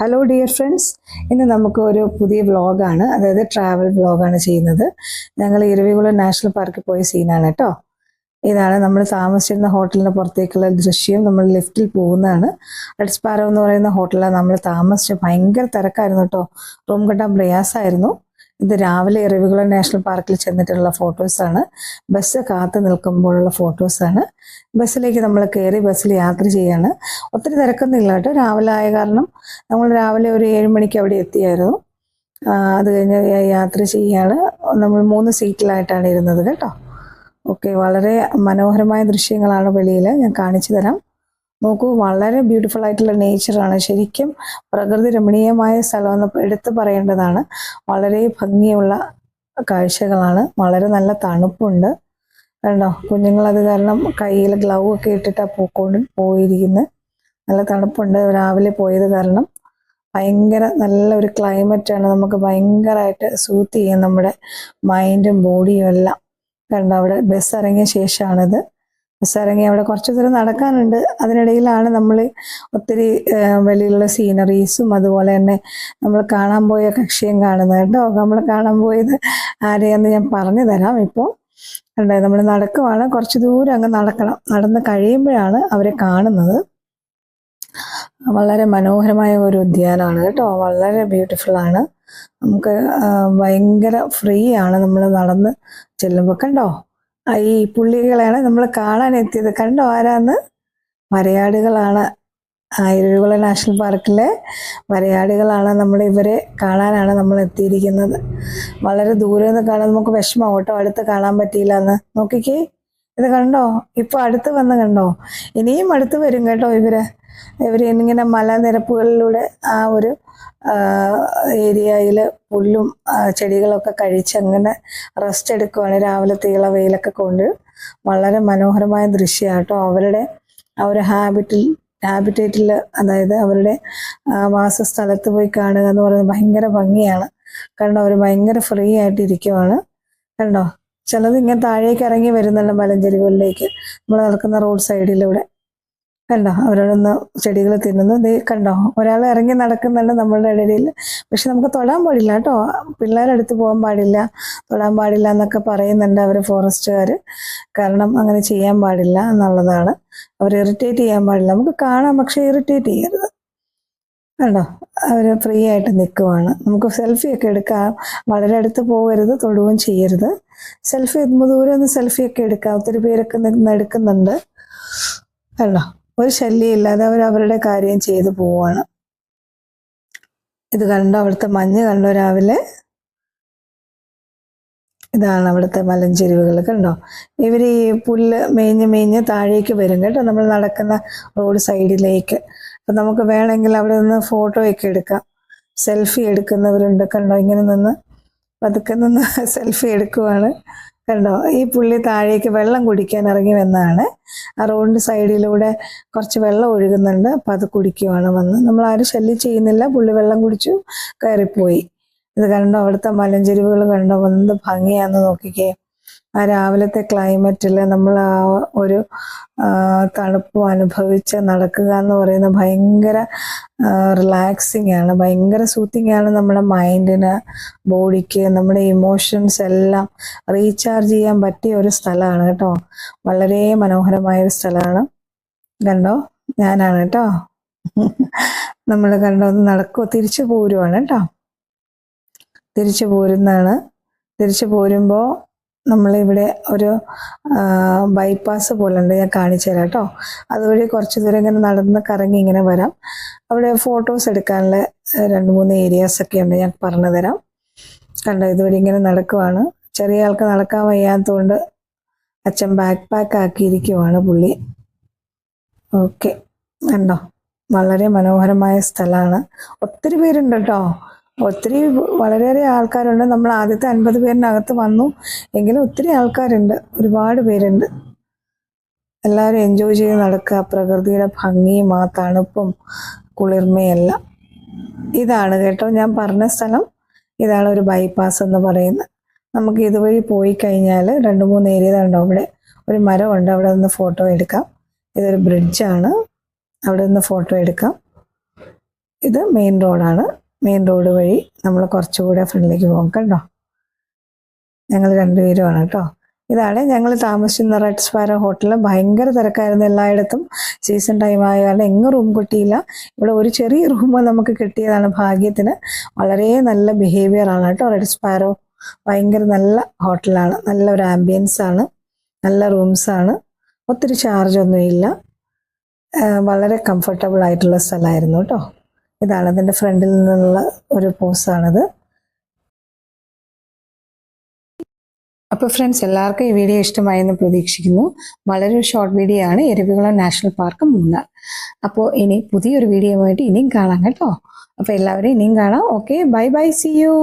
Hello dear friends, ഇന്ന് നമുക്ക് ഒരു പുതിയ വ്ളോഗാണ്, അതായത് ട്രാവൽ വ്ളോഗാണ് ചെയ്യുന്നത്. ഞങ്ങൾ ഇരവികുളം നാഷണൽ പാർക്കിൽ പോയ സീനാണ് കേട്ടോ. ഇതാണ് നമ്മൾ താമസിച്ചിരുന്ന ഹോട്ടലിന് പുറത്തേക്കുള്ള ദൃശ്യം. നമ്മൾ ലിഫ്റ്റിൽ പോകുന്നതാണ്. റെഡ് സ്പാരോ എന്ന് പറയുന്ന ഹോട്ടലിലാണ് നമ്മൾ താമസിച്ച്. ഭയങ്കര തിരക്കായിരുന്നു കേട്ടോ, റൂം കിട്ടാൻ പ്രയാസമായിരുന്നു. ഇത് രാവിലെ ഇരവികുളം നാഷണൽ പാർക്കിൽ ചെന്നിട്ടുള്ള ഫോട്ടോസാണ്. ബസ് കാത്തു നിൽക്കുമ്പോഴുള്ള ഫോട്ടോസാണ്. ബസ്സിലേക്ക് നമ്മൾ കയറി ബസ്സിൽ യാത്ര ചെയ്യാണ്. ഒത്തിരി തിരക്കൊന്നുമില്ല കേട്ടോ, രാവിലെ ആയ കാരണം നമ്മൾ രാവിലെ ഒരു 7 മണിക്ക് അവിടെ എത്തിയായിരുന്നു. അത് കഴിഞ്ഞ് യാത്ര ചെയ്യാണ്. നമ്മൾ 3 സീറ്റിലായിട്ടാണ് ഇരുന്നത് കേട്ടോ. ഓക്കെ, വളരെ മനോഹരമായ ദൃശ്യങ്ങളാണ് വെളിയിൽ, ഞാൻ കാണിച്ചു തരാം. നോക്കൂ, വളരെ ബ്യൂട്ടിഫുൾ ആയിട്ടുള്ള നേച്ചറാണ്. ശരിക്കും പ്രകൃതി രമണീയമായ സ്ഥലമെന്ന് എടുത്തു പറയേണ്ടതാണ്. വളരെ ഭംഗിയുള്ള കാഴ്ചകളാണ്. വളരെ നല്ല തണുപ്പുണ്ട് കണ്ടോ. കുഞ്ഞുങ്ങൾ അത് കാരണം കയ്യിൽ ഗ്ലൗ ഒക്കെ ഇട്ടിട്ടാണ് പോയിരിക്കുന്നത്. നല്ല തണുപ്പുണ്ട്. രാവിലെ പോയത് കാരണം ഭയങ്കര നല്ലൊരു ക്ലൈമറ്റാണ്. നമുക്ക് ഭയങ്കരമായിട്ട് സൂത്ത് ചെയ്യാം നമ്മുടെ മൈൻഡും ബോഡിയും എല്ലാം. കണ്ടോ, അവിടെ ബസ് ഇറങ്ങിയ ശേഷമാണിത്. ബസ് ഇറങ്ങി അവിടെ കുറച്ച് ദൂരം നടക്കാനുണ്ട്. അതിനിടയിലാണ് നമ്മൾ ഒത്തിരി വെളിയിലുള്ള സീനറീസും അതുപോലെ തന്നെ നമ്മൾ കാണാൻ പോയ കക്ഷിയും കാണുന്നത് കേട്ടോ. നമ്മൾ കാണാൻ പോയത് ആരെയാന്ന് ഞാൻ പറഞ്ഞു തരാം. ഇപ്പോൾ കണ്ടോ, നമ്മൾ നടക്കുവാണ്. കുറച്ച് ദൂരം അങ്ങ് നടക്കണം. നടന്ന് കഴിയുമ്പോഴാണ് അവരെ കാണുന്നത്. വളരെ മനോഹരമായ ഒരു ഉദ്യാനമാണ് കേട്ടോ. വളരെ ബ്യൂട്ടിഫുൾ ആണ്. നമുക്ക് ഭയങ്കര ഫ്രീ ആണ് നമ്മൾ നടന്ന് ചെല്ലുമ്പോൾ. കണ്ടോ, ഈ പുള്ളികളാണ് നമ്മൾ കാണാൻ എത്തിയത്. കണ്ടോ, ആരാന്ന്? വരയാടുകളാണ്. ഇരവികുളം നാഷണൽ പാർക്കിലെ വരയാടുകളാണ്. നമ്മൾ ഇവരെ കാണാനാണ് നമ്മൾ എത്തിയിരിക്കുന്നത്. വളരെ ദൂരെ നിന്ന് കാണാൻ നമുക്ക് വിഷമം കേട്ടോ, അടുത്ത് കാണാൻ പറ്റിയില്ല എന്ന്. നോക്കിക്കേ, ഇത് കണ്ടോ, ഇപ്പൊ അടുത്ത് വന്ന് കണ്ടോ. ഇനിയും അടുത്ത് വരും കേട്ടോ ഇവർ ഇങ്ങനെ മലനിരപ്പുകളിലൂടെ ആ ഒരു ഏരിയയിൽ പുല്ലും ചെടികളൊക്കെ കഴിച്ച് അങ്ങനെ റെസ്റ്റ് എടുക്കുവാണ്. രാവിലത്തെ ഇള വെയിലൊക്കെ കൊണ്ട് വളരെ മനോഹരമായ ദൃശ്യമാണ് കേട്ടോ. അവരുടെ ആ ഒരു ഹാബിറ്റേറ്റിൽ, അതായത് അവരുടെ വാസസ്ഥലത്ത് പോയി കാണുക എന്ന് പറയുന്നത് ഭയങ്കര ഭംഗിയാണ്. കണ്ടോ, അവർ ഭയങ്കര ഫ്രീ ആയിട്ട് ഇരിക്കുവാണ്. കണ്ടോ, ചിലത് ഇങ്ങനെ താഴേക്ക് ഇറങ്ങി വരുന്നുണ്ട് മലഞ്ചെരിവുകളിലേക്ക്. നമ്മൾ നടക്കുന്ന റോഡ് സൈഡിലൂടെ. കണ്ടോ, അവരോടൊന്ന് ചെടികൾ തിന്നുന്നു. ദേ കണ്ടോ, ഒരാൾ ഇറങ്ങി നടക്കുന്നുണ്ട് നമ്മളുടെ ഇടയിൽ. പക്ഷെ നമുക്ക് തൊടാൻ പാടില്ല കേട്ടോ, പിള്ളേരടുത്ത് പോകാൻ പാടില്ല, തൊടാൻ പാടില്ല എന്നൊക്കെ പറയുന്നുണ്ട് അവർ ഫോറസ്റ്റുകാർ. കാരണം അങ്ങനെ ചെയ്യാൻ പാടില്ല എന്നുള്ളതാണ്. അവർ ഇറിറ്റേറ്റ് ചെയ്യാൻ പാടില്ല. നമുക്ക് കാണാം, പക്ഷെ ഇറിറ്റേറ്റ് ചെയ്യരുത്. കണ്ടോ, അവർ ഫ്രീ ആയിട്ട് നിൽക്കുവാണ്. നമുക്ക് സെൽഫി ഒക്കെ എടുക്കാം. വളരെ അടുത്ത് പോകരുത്, തൊടുകയും ചെയ്യരുത്. സെൽഫി ദൂരെ ഒന്ന് സെൽഫി ഒക്കെ എടുക്കാം. ഒത്തിരി പേരൊക്കെ നിന്ന് എടുക്കുന്നുണ്ട്. കണ്ടോ, ഒരു ശല്യം ഇല്ലാതെ അവരുടെ കാര്യം ചെയ്തു പോവാണ്. ഇത് കണ്ടോ, അവിടുത്തെ മഞ്ഞ് കണ്ടോ രാവിലെ. ഇതാണ് അവിടുത്തെ മലഞ്ചെരിവുകൾ. കണ്ടോ, ഇവർ ഈ പുല്ല് മേഞ്ഞ് താഴേക്ക് വരും കേട്ടോ, നമ്മൾ നടക്കുന്ന റോഡ് സൈഡിലേക്ക്. അപ്പം നമുക്ക് വേണമെങ്കിൽ അവിടെ നിന്ന് ഫോട്ടോ ഒക്കെ എടുക്കാം. സെൽഫി എടുക്കുന്നവരുണ്ട്. കണ്ടോ, ഇങ്ങനെ നിന്ന് പതുക്കെ നിന്ന് സെൽഫി എടുക്കുവാണ്. കണ്ടോ, ഈ പുള്ളി താഴേക്ക് വെള്ളം കുടിക്കാൻ ഇറങ്ങി വന്നതാണ്. ആ റോഡിൻ്റെ സൈഡിലൂടെ കുറച്ച് വെള്ളം ഒഴുകുന്നുണ്ട്. അപ്പം അത് കുടിക്കുവാണ് വന്ന്. നമ്മൾ ആരും ശല്യം ചെയ്യുന്നില്ല. പുള്ളി വെള്ളം കുടിച്ചു കയറിപ്പോയി. ഇത് കണ്ടോ, അവിടുത്തെ മലഞ്ചെരിവുകൾ കണ്ടോ, എന്ത് ഭംഗിയാന്ന് നോക്കിക്കേ. ആ രാവിലത്തെ ക്ലൈമറ്റിൽ നമ്മൾ ആ ഒരു തണുപ്പും അനുഭവിച്ച് നടക്കുക എന്ന് പറയുന്നത് ഭയങ്കര റിലാക്സിങ് ആണ്, ഭയങ്കര സൂത്തിങ് ആണ് നമ്മുടെ മൈൻഡിന്, ബോഡിക്ക്, നമ്മുടെ ഇമോഷൻസ് എല്ലാം റീചാർജ് ചെയ്യാൻ പറ്റിയ ഒരു സ്ഥലമാണ് കേട്ടോ. വളരെ മനോഹരമായ ഒരു സ്ഥലമാണ്. കണ്ടോ, ഞാനാണ് കേട്ടോ. നമ്മൾ കണ്ടോ, ഒന്ന് നടക്കുമോ, തിരിച്ചു പോരുവാണ് കേട്ടോ. തിരിച്ചു പോരുന്നതാണ്. തിരിച്ചു പോരുമ്പോൾ നമ്മളിവിടെ ഒരു ബൈപ്പാസ് പോലെ ഉണ്ട്, ഞാൻ കാണിച്ചു തരാം കേട്ടോ. അതുവഴി കുറച്ച് ദൂരം ഇങ്ങനെ നടന്ന് കറങ്ങി ഇങ്ങനെ വരാം. അവിടെ ഫോട്ടോസ് എടുക്കാനുള്ള 2-3 ഏരിയാസൊക്കെ ഉണ്ട്, ഞാൻ പറഞ്ഞു തരാം. കണ്ടോ, ഇതുവഴി ഇങ്ങനെ നടക്കുവാണ്. ചെറിയ ആൾക്ക് നടക്കാൻ വയ്യാത്തതുകൊണ്ട് അച്ഛൻ ബാക്ക് പാക്ക് ആക്കിയിരിക്കുവാണ് പുള്ളി. ഓക്കെ, കണ്ടോ, വളരെ മനോഹരമായ സ്ഥലമാണ്. ഒത്തിരി പേരുണ്ട് കേട്ടോ, വളരെയേറെ ആൾക്കാരുണ്ട്. നമ്മൾ ആദ്യത്തെ 50 പേരിനകത്ത് വന്നു എങ്കിലും ഒത്തിരി ആൾക്കാരുണ്ട്, ഒരുപാട് പേരുണ്ട്. എല്ലാവരും എൻജോയ് ചെയ്ത് നടക്കുക. പ്രകൃതിയുടെ ഭംഗിയും ആ തണുപ്പും കുളിർമയെല്ലാം. ഇതാണ് കേട്ടോ ഞാൻ പറഞ്ഞ സ്ഥലം. ഇതാണ് ഒരു ബൈപ്പാസ് എന്ന് പറയുന്നത്. നമുക്ക് ഇതുവഴി പോയി കഴിഞ്ഞാൽ 2-3 ഏരിയ ഉണ്ടോ. അവിടെ ഒരു മരമുണ്ട്, അവിടെ നിന്ന് ഫോട്ടോ എടുക്കാം. ഇതൊരു ബ്രിഡ്ജാണ്, അവിടെ നിന്ന് ഫോട്ടോ എടുക്കാം. ഇത് മെയിൻ റോഡാണ്. മെയിൻ റോഡ് വഴി നമ്മൾ കുറച്ചുകൂടെ ഫ്രണ്ടിലേക്ക് പോകും കണ്ടോ. ഞങ്ങൾ രണ്ടുപേരുമാണ് കേട്ടോ. ഇതാണ് ഞങ്ങൾ താമസിക്കുന്ന റെഡ് സ്പാരോ ഹോട്ടലിൽ. ഭയങ്കര തിരക്കായിരുന്നു എല്ലായിടത്തും. സീസൺ ടൈം ആയ കാരണം എങ്ങും റൂം കിട്ടിയില്ല. ഇവിടെ ഒരു ചെറിയ റൂം നമുക്ക് കിട്ടിയതാണ് ഭാഗ്യത്തിന്. വളരെ നല്ല ബിഹേവിയർ ആണ് കേട്ടോ റെഡ് സ്പാരോ. ഭയങ്കര നല്ല ഹോട്ടലാണ്, നല്ല ഒരു ആംബിയൻസ് ആണ്, നല്ല റൂംസ് ആണ്, ഒത്തിരി ചാർജ് ഒന്നുമില്ല, വളരെ കംഫർട്ടബിൾ ആയിട്ടുള്ള സ്ഥലമായിരുന്നു കേട്ടോ. ഇതാണ് അതിൻ്റെ ഫ്രണ്ടിൽ നിന്നുള്ള ഒരു പോസാണിത്. അപ്പോൾ ഫ്രണ്ട്സ്, എല്ലാവർക്കും ഈ വീഡിയോ ഇഷ്ടമായെന്ന് പ്രതീക്ഷിക്കുന്നു. വളരെ ഒരു ഷോർട്ട് വീഡിയോ ആണ്, എരവികുളം നാഷണൽ പാർക്ക് മൂന്നാർ. അപ്പോൾ ഇനി പുതിയൊരു വീഡിയോ ആയിട്ട് ഇനിയും കാണാം കേട്ടോ. അപ്പോൾ എല്ലാവരും ഇനിയും കാണാം. Okay, bye bye, see U.